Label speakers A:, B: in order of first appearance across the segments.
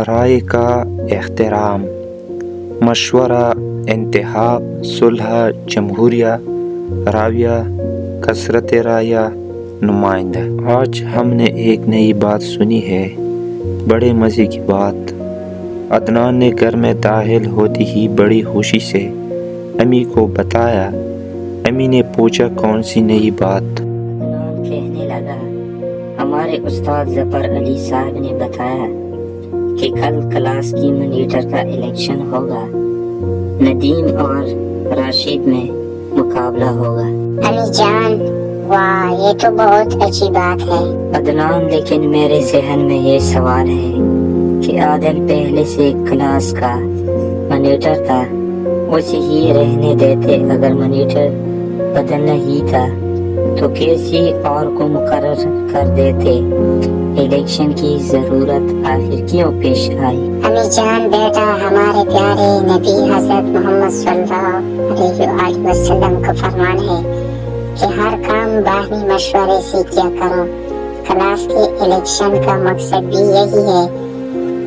A: رائے کا احترام، مشورہ، انتخاب، صلح، جمہوریہ، راویہ، کثرت رایہ، نمائندہ۔ آج ہم نے ایک نئی بات سنی ہے، بڑے مزے کی بات۔ عدنان نے گھر میں داخل ہوتے ہی بڑی خوشی سے امی کو بتایا۔ امی نے پوچھا کون سی نئی بات؟
B: عدنان کہنے لگا، ہمارے استاد ظفر علی صاحب نے بتایا کہ کل کلاس کی مانیٹر کا الیکشن ہوگا، ندیم اور راشد میں مقابلہ ہوگا۔
C: امی جان، واہ، یہ تو بہت اچھی بات ہے۔
B: عدنان، لیکن میرے ذہن میں یہ سوال ہے کہ عادل پہلے سے کلاس کا مانیٹر تھا، اسے ہی رہنے دیتے۔ اگر مانیٹر بدلنا ہی تھا تو کسی اور کو مقرر کر دیتے۔ الیکشن کی ضرورت آخر کیوں پیش آئی؟
C: امی جان، بیٹا، ہمارے پیارے نبی حضرت محمد صلی اللہ علیہ وسلم کا فرمان ہے کہ ہر کام باہمی مشورے سے کیا کرو۔ کلاس کے الیکشن کا مقصد بھی یہی ہے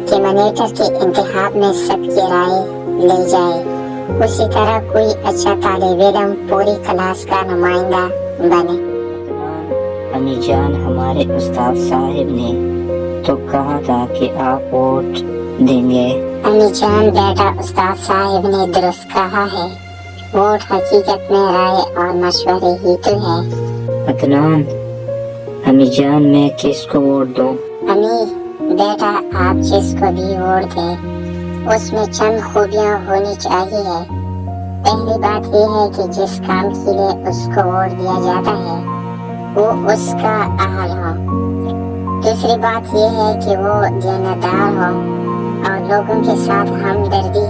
C: کہ مانیٹر کے انتخاب میں سب کی رائے لی جائے، اسی طرح کوئی اچھا طالب علم پوری کلاس کا نمائندہ بنے۔
B: امی جان، ہمارے استاد صاحب نے تو کہا تھا کہ آپ ووٹ دیں گے۔
C: امی جان، بیٹا، استاد صاحب نے درست کہا ہے، ووٹ حقیقت میں رائے اور مشورے ہی تو ہے۔
B: عدنان، امی جان، میں کس کو ووٹ دوں؟
C: امی بیٹا، آپ جس کو بھی ووٹ دیں اس میں چند خوبیاں ہونی چاہیے۔ پہلی بات یہ ہے کہ جس کام کے لیے اس کو ووٹ دیا جاتا ہے وہ اس کا اہل ہو۔ دوسری بات یہ ہے کہ وہ دیانتدار ہو اور لوگوں کے ساتھ ہمدردی